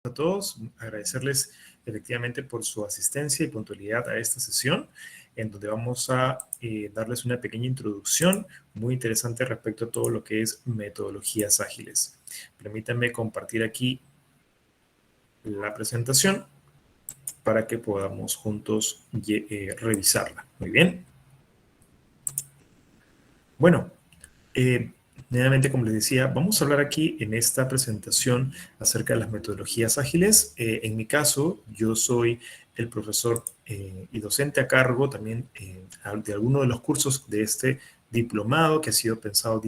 a todos, agradecerles efectivamente por su asistencia y puntualidad a esta sesión, en donde vamos a darles una pequeña introducción muy interesante respecto a todo lo que es metodologías ágiles. Permítanme compartir aquí la presentación para que podamos juntos revisarla. Muy bien. Bueno, nuevamente, como les decía, vamos a hablar aquí en esta presentación acerca de las metodologías ágiles. En mi caso, yo soy el profesor y docente a cargo también de alguno de los cursos de este diplomado que ha sido pensado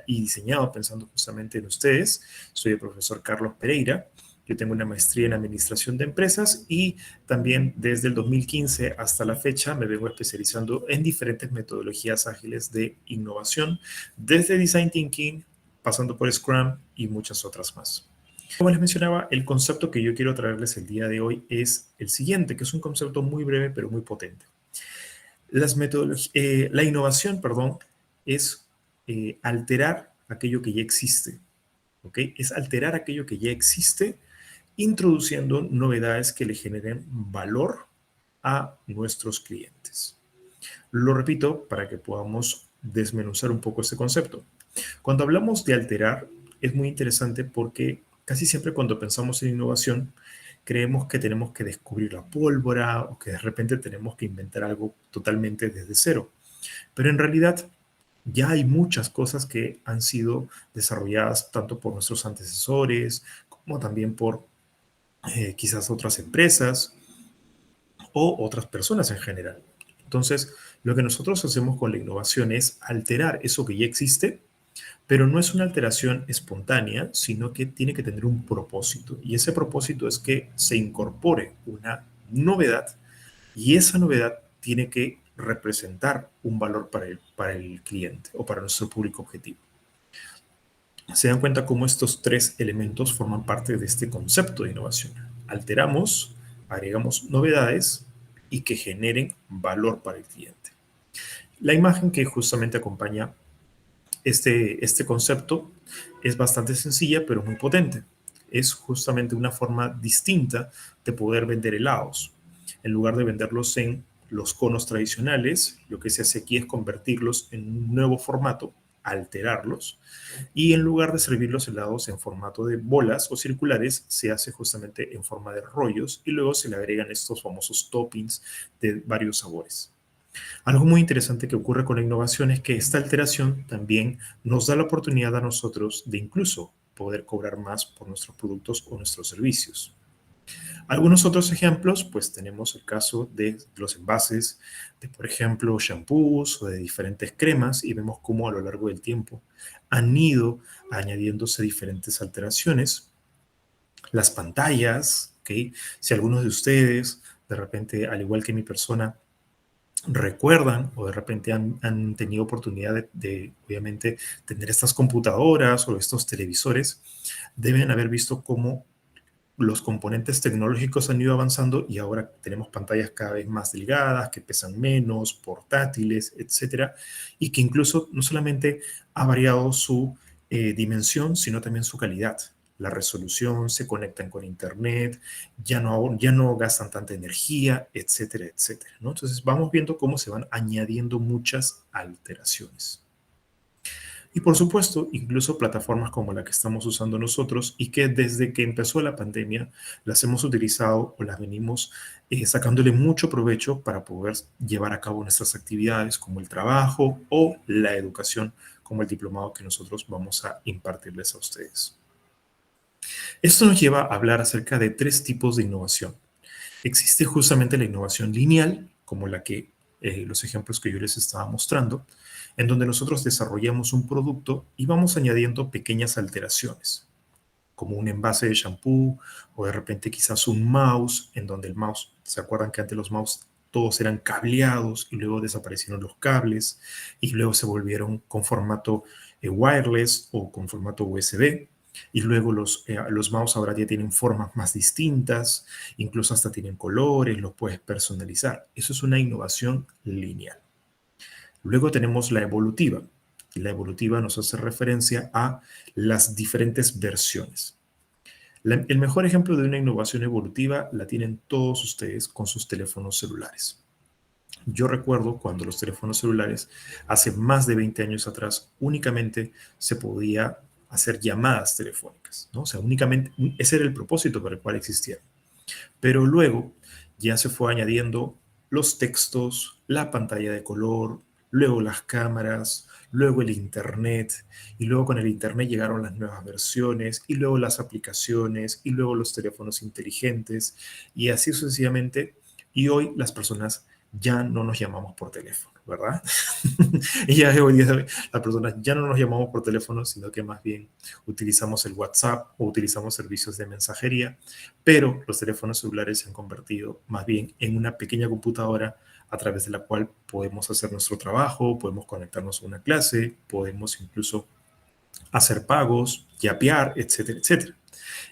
y diseñado pensando justamente en ustedes. Soy el profesor Carlos Pereira. Yo tengo una maestría en Administración de Empresas y también desde el 2015 hasta la fecha me vengo especializando en diferentes metodologías ágiles de innovación, desde Design Thinking, pasando por Scrum y muchas otras más. Como les mencionaba, el concepto que yo quiero traerles el día de hoy es el siguiente, que es un concepto muy breve pero muy potente. La innovación, perdón, es alterar aquello que ya existe. ¿Ok? Es alterar aquello que ya existe introduciendo novedades que le generen valor a nuestros clientes. Lo repito para que podamos desmenuzar un poco este concepto. Cuando hablamos de alterar, es muy interesante porque casi siempre cuando pensamos en innovación, creemos que tenemos que descubrir la pólvora o que de repente tenemos que inventar algo totalmente desde cero. Pero en realidad ya hay muchas cosas que han sido desarrolladas tanto por nuestros antecesores como también por quizás otras empresas o otras personas en general. Entonces, lo que nosotros hacemos con la innovación es alterar eso que ya existe, pero no es una alteración espontánea, sino que tiene que tener un propósito. Y ese propósito es que se incorpore una novedad y esa novedad tiene que representar un valor para el cliente o para nuestro público objetivo. Se dan cuenta cómo estos tres elementos forman parte de este concepto de innovación. Alteramos, agregamos novedades y que generen valor para el cliente. La imagen que justamente acompaña este concepto es bastante sencilla, pero muy potente. Es justamente una forma distinta de poder vender helados. En lugar de venderlos en los conos tradicionales, lo que se hace aquí es convertirlos en un nuevo formato, alterarlos, y en lugar de servir los helados en formato de bolas o circulares, se hace justamente en forma de rollos y luego se le agregan estos famosos toppings de varios sabores. Algo muy interesante que ocurre con la innovación es que esta alteración también nos da la oportunidad a nosotros de incluso poder cobrar más por nuestros productos o nuestros servicios. Algunos otros ejemplos, pues tenemos el caso de los envases de, por ejemplo, shampoos o de diferentes cremas y vemos cómo a lo largo del tiempo han ido añadiéndose diferentes alteraciones. Las pantallas, ¿ok? Si algunos de ustedes, de repente, al igual que mi persona, recuerdan o de repente han tenido oportunidad obviamente, tener estas computadoras o estos televisores, deben haber visto cómo los componentes tecnológicos han ido avanzando y ahora tenemos pantallas cada vez más delgadas, que pesan menos, portátiles, etcétera, y que incluso no solamente ha variado su dimensión, sino también su calidad. La resolución, se conectan con internet, ya no gastan tanta energía, etcétera, etcétera, ¿no? Entonces vamos viendo cómo se van añadiendo muchas alteraciones. Y por supuesto, incluso plataformas como la que estamos usando nosotros y que desde que empezó la pandemia las hemos utilizado o las venimos sacándole mucho provecho para poder llevar a cabo nuestras actividades como el trabajo o la educación como el diplomado que nosotros vamos a impartirles a ustedes. Esto nos lleva a hablar acerca de tres tipos de innovación. Existe justamente la innovación lineal, como los ejemplos que yo les estaba mostrando, en donde nosotros desarrollamos un producto y vamos añadiendo pequeñas alteraciones, como un envase de shampoo o de repente quizás un mouse, en donde el mouse, ¿se acuerdan que antes los mouse todos eran cableados y luego desaparecieron los cables y luego se volvieron con formato wireless o con formato USB? Y luego los mouse ahora ya tienen formas más distintas, incluso hasta tienen colores, los puedes personalizar. Eso es una innovación lineal. Luego tenemos la evolutiva. Y la evolutiva nos hace referencia a las diferentes versiones. El mejor ejemplo de una innovación evolutiva la tienen todos ustedes con sus teléfonos celulares. Yo recuerdo cuando los teléfonos celulares, hace más de 20 años atrás, únicamente se podía hacer llamadas telefónicas, ¿no? O sea, únicamente ese era el propósito para el cual existían. Pero luego ya se fue añadiendo los textos, la pantalla de color, luego las cámaras, luego el Internet, y luego con el Internet llegaron las nuevas versiones, y luego las aplicaciones, y luego los teléfonos inteligentes, y así sucesivamente. Y hoy las personas ya no nos llamamos por teléfono, ¿verdad? Y ya hoy día las personas ya no nos llamamos por teléfono, sino que más bien utilizamos el WhatsApp o utilizamos servicios de mensajería, pero los teléfonos celulares se han convertido más bien en una pequeña computadora a través de la cual podemos hacer nuestro trabajo, podemos conectarnos a una clase, podemos incluso hacer pagos, yapear, etcétera, etcétera.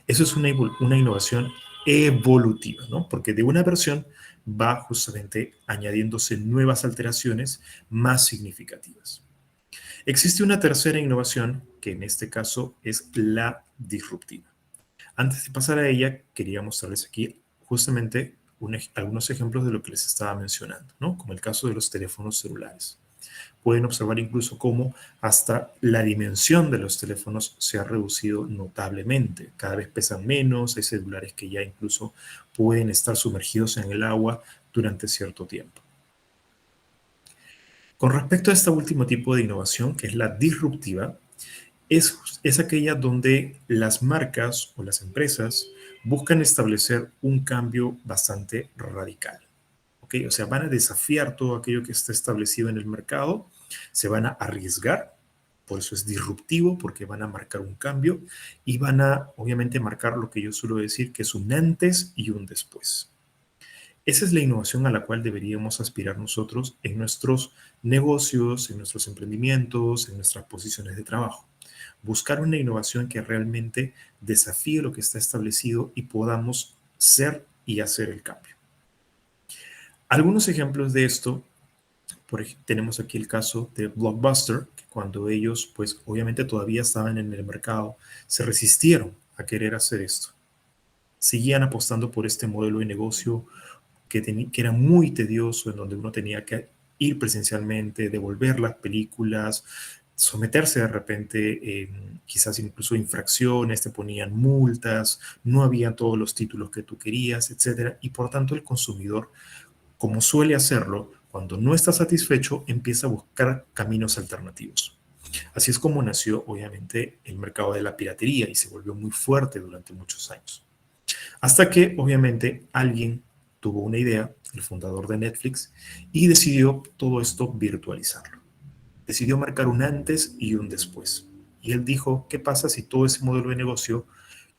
Eso es una innovación evolutiva, ¿no? Porque de una versión va justamente añadiéndose nuevas alteraciones más significativas. Existe una tercera innovación que en este caso es la disruptiva. Antes de pasar a ella, quería mostrarles aquí justamente algunos ejemplos de lo que les estaba mencionando, ¿no? Como el caso de los teléfonos celulares. Pueden observar incluso cómo hasta la dimensión de los teléfonos se ha reducido notablemente. Cada vez pesan menos, hay celulares que ya incluso pueden estar sumergidos en el agua durante cierto tiempo. Con respecto a este último tipo de innovación, que es la disruptiva, es aquella donde las marcas o las empresas buscan establecer un cambio bastante radical. ¿Ok? O sea, van a desafiar todo aquello que está establecido en el mercado, se van a arriesgar, por eso es disruptivo, porque van a marcar un cambio y van a, obviamente, marcar lo que yo suelo decir, que es un antes y un después. Esa es la innovación a la cual deberíamos aspirar nosotros en nuestros negocios, en nuestros emprendimientos, en nuestras posiciones de trabajo. Buscar una innovación que realmente desafíe lo que está establecido y podamos ser y hacer el cambio. Algunos ejemplos de esto, tenemos aquí el caso de Blockbuster, que cuando ellos, pues obviamente todavía estaban en el mercado, se resistieron a querer hacer esto. Seguían apostando por este modelo de negocio que era muy tedioso, en donde uno tenía que ir presencialmente, devolver las películas, someterse de repente, quizás incluso infracciones, te ponían multas, no había todos los títulos que tú querías, etcétera, y por tanto el consumidor, como suele hacerlo, cuando no está satisfecho, empieza a buscar caminos alternativos. Así es como nació, obviamente, el mercado de la piratería y se volvió muy fuerte durante muchos años. Hasta que, obviamente, alguien tuvo una idea, el fundador de Netflix, y decidió todo esto virtualizarlo. Decidió marcar un antes y un después. Y él dijo, ¿qué pasa si todo ese modelo de negocio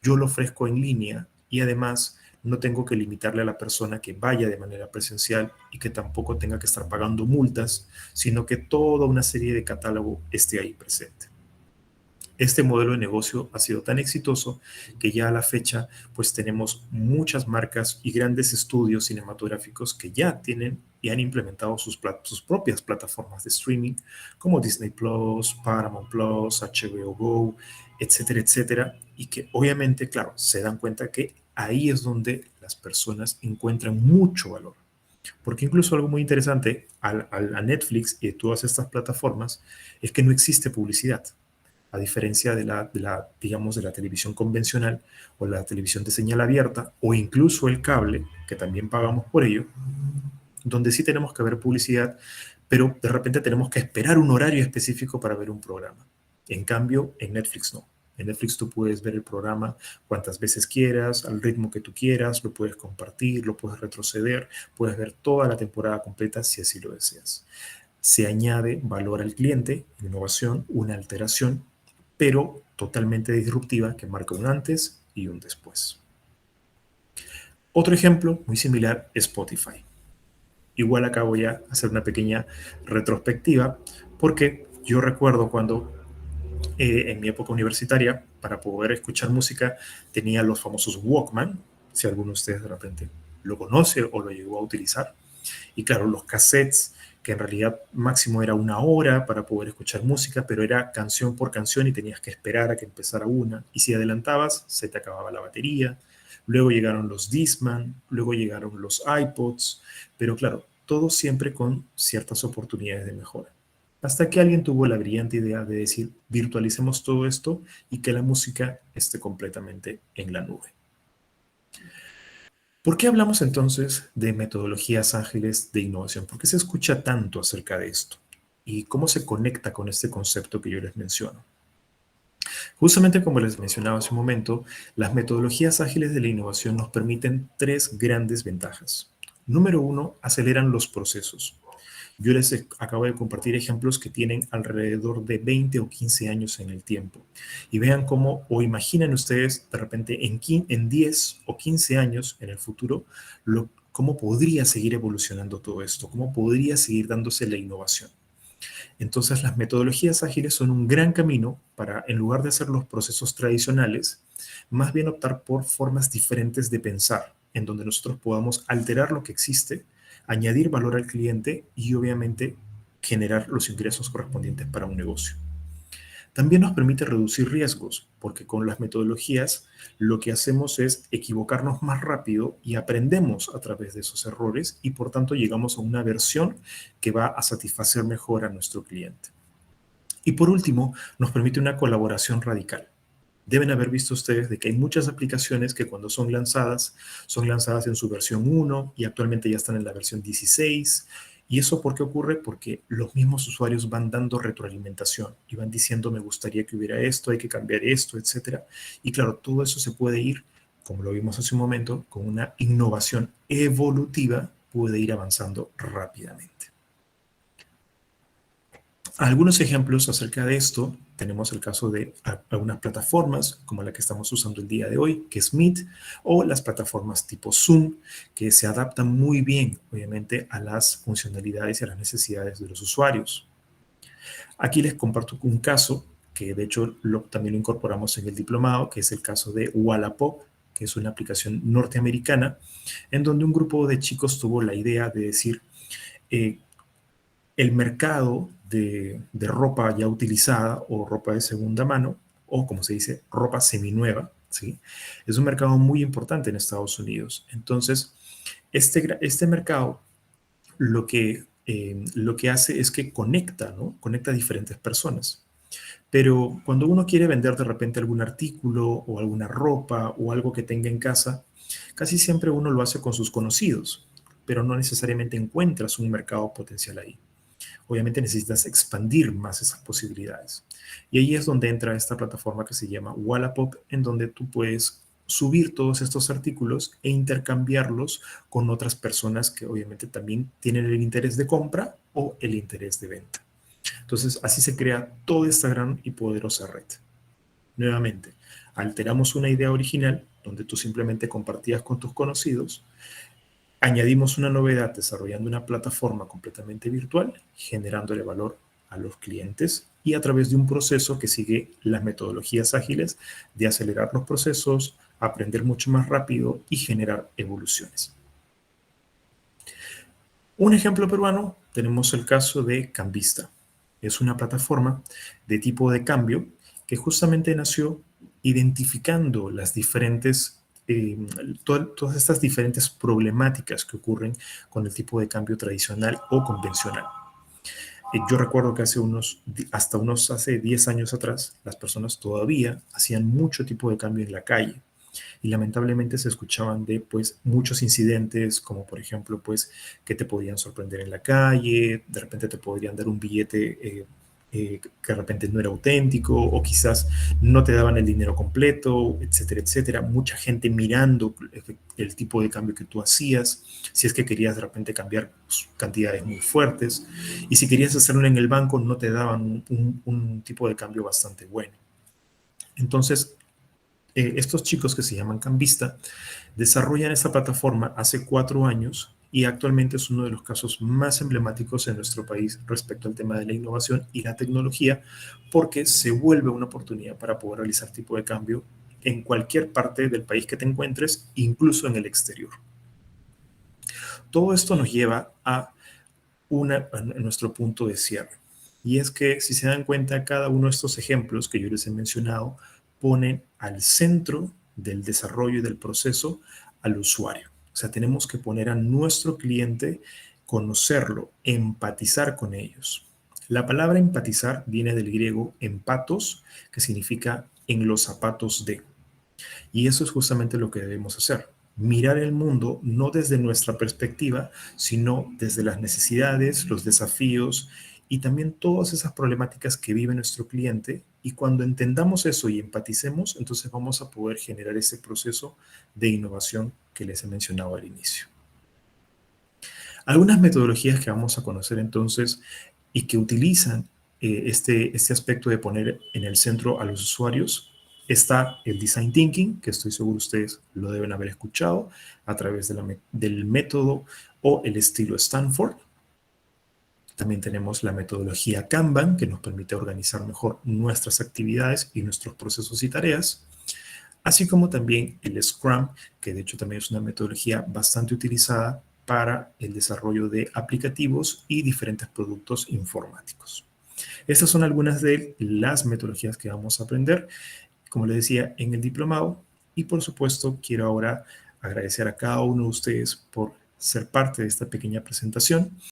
yo lo ofrezco en línea y además no tengo que limitarle a la persona que vaya de manera presencial y que tampoco tenga que estar pagando multas, sino que toda una serie de catálogo esté ahí presente? Este modelo de negocio ha sido tan exitoso que ya a la fecha pues tenemos muchas marcas y grandes estudios cinematográficos que ya tienen y han implementado sus propias plataformas de streaming como Disney Plus, Paramount Plus, HBO Go, etcétera, etcétera, y que obviamente, claro, se dan cuenta que ahí es donde las personas encuentran mucho valor. Porque incluso algo muy interesante a Netflix y a todas estas plataformas es que no existe publicidad, a diferencia digamos, de la televisión convencional o la televisión de señal abierta o incluso el cable, que también pagamos por ello, donde sí tenemos que ver publicidad, pero de repente tenemos que esperar un horario específico para ver un programa. En cambio, en Netflix no. En Netflix tú puedes ver el programa cuantas veces quieras, al ritmo que tú quieras, lo puedes compartir, lo puedes retroceder, puedes ver toda la temporada completa si así lo deseas. Se añade valor al cliente, innovación, una alteración, pero totalmente disruptiva que marca un antes y un después. Otro ejemplo muy similar es Spotify. Igual acá voy a hacer una pequeña retrospectiva porque yo recuerdo cuando en mi época universitaria, para poder escuchar música, tenía los famosos Walkman, si alguno de ustedes de repente lo conoce o lo llegó a utilizar. Y claro, los cassettes que en realidad máximo era una hora para poder escuchar música, pero era canción por canción y tenías que esperar a que empezara una. Y si adelantabas, se te acababa la batería. Luego llegaron los Discman, luego llegaron los iPods, pero claro, todo siempre con ciertas oportunidades de mejora. Hasta que alguien tuvo la brillante idea de decir, virtualicemos todo esto y que la música esté completamente en la nube. ¿Por qué hablamos entonces de metodologías ágiles de innovación? ¿Por qué se escucha tanto acerca de esto? ¿Y cómo se conecta con este concepto que yo les menciono? Justamente como les mencionaba hace un momento, las metodologías ágiles de la innovación nos permiten tres grandes ventajas. Número uno, aceleran los procesos. Yo les acabo de compartir ejemplos que tienen alrededor de 20 o 15 años en el tiempo. Y vean cómo, o imaginen ustedes de repente en 10 o 15 años en el futuro, cómo podría seguir evolucionando todo esto, cómo podría seguir dándose la innovación. Entonces, las metodologías ágiles son un gran camino para, en lugar de hacer los procesos tradicionales, más bien optar por formas diferentes de pensar, en donde nosotros podamos alterar lo que existe, añadir valor al cliente y obviamente generar los ingresos correspondientes para un negocio. También nos permite reducir riesgos, porque con las metodologías lo que hacemos es equivocarnos más rápido y aprendemos a través de esos errores y por tanto llegamos a una versión que va a satisfacer mejor a nuestro cliente. Y por último, nos permite una colaboración radical. Deben haber visto ustedes de que hay muchas aplicaciones que cuando son lanzadas en su versión 1 y actualmente ya están en la versión 16. ¿Y eso por qué ocurre? Porque los mismos usuarios van dando retroalimentación y van diciendo, me gustaría que hubiera esto, hay que cambiar esto, etcétera. Y claro, todo eso se puede ir, como lo vimos hace un momento, con una innovación evolutiva, puede ir avanzando rápidamente. Algunos ejemplos acerca de esto, tenemos el caso de algunas plataformas como la que estamos usando el día de hoy, que es Meet, o las plataformas tipo Zoom, que se adaptan muy bien, obviamente, a las funcionalidades y a las necesidades de los usuarios. Aquí les comparto un caso que de hecho también lo incorporamos en el diplomado, que es el caso de Wallapop, que es una aplicación norteamericana, en donde un grupo de chicos tuvo la idea de decir, el mercado de ropa ya utilizada o ropa de segunda mano, o como se dice, ropa seminueva, ¿sí? Es un mercado muy importante en Estados Unidos. Entonces, este mercado lo que hace es que conecta, ¿no? Conecta a diferentes personas. Pero cuando uno quiere vender de repente algún artículo o alguna ropa o algo que tenga en casa, casi siempre uno lo hace con sus conocidos, pero no necesariamente encuentras un mercado potencial ahí. Obviamente necesitas expandir más esas posibilidades. Y ahí es donde entra esta plataforma que se llama Wallapop, en donde tú puedes subir todos estos artículos e intercambiarlos con otras personas que obviamente también tienen el interés de compra o el interés de venta. Entonces, así se crea toda esta gran y poderosa red. Nuevamente, alteramos una idea original donde tú simplemente compartías con tus conocidos. Añadimos una novedad desarrollando una plataforma completamente virtual, generándole valor a los clientes y a través de un proceso que sigue las metodologías ágiles de acelerar los procesos, aprender mucho más rápido y generar evoluciones. Un ejemplo peruano, tenemos el caso de Cambista. Es una plataforma de tipo de cambio que justamente nació identificando las diferentes todas estas diferentes problemáticas que ocurren con el tipo de cambio tradicional o convencional. Yo recuerdo que hace 10 años atrás, las personas todavía hacían mucho tipo de cambio en la calle y lamentablemente se escuchaban de pues muchos incidentes como por ejemplo pues que te podían sorprender en la calle, de repente te podrían dar un billete que de repente no era auténtico o quizás no te daban el dinero completo, etcétera, etcétera. Mucha gente mirando el tipo de cambio que tú hacías, si es que querías de repente cambiar cantidades muy fuertes y si querías hacerlo en el banco no te daban un tipo de cambio bastante bueno. Entonces, estos chicos que se llaman Cambista desarrollan esta plataforma hace 4 años y actualmente es uno de los casos más emblemáticos en nuestro país respecto al tema de la innovación y la tecnología porque se vuelve una oportunidad para poder realizar tipo de cambio en cualquier parte del país que te encuentres, incluso en el exterior. Todo esto nos lleva a nuestro punto de cierre. Y es que, si se dan cuenta, cada uno de estos ejemplos que yo les he mencionado ponen al centro del desarrollo y del proceso al usuario. O sea, tenemos que poner a nuestro cliente, conocerlo, empatizar con ellos. La palabra empatizar viene del griego empatos, que significa en los zapatos de. Y eso es justamente lo que debemos hacer. Mirar el mundo no desde nuestra perspectiva, sino desde las necesidades, los desafíos y también todas esas problemáticas que vive nuestro cliente. Y cuando entendamos eso y empaticemos, entonces vamos a poder generar ese proceso de innovación que les he mencionado al inicio. Algunas metodologías que vamos a conocer entonces y que utilizan este aspecto de poner en el centro a los usuarios. Está el Design Thinking, que estoy seguro ustedes lo deben haber escuchado a través del método o el estilo Stanford. También tenemos la metodología Kanban, que nos permite organizar mejor nuestras actividades y nuestros procesos y tareas, así como también el Scrum, que de hecho también es una metodología bastante utilizada para el desarrollo de aplicativos y diferentes productos informáticos. Estas son algunas de las metodologías que vamos a aprender, como les decía, en el diplomado. Y por supuesto, quiero ahora agradecer a cada uno de ustedes por ser parte de esta pequeña presentación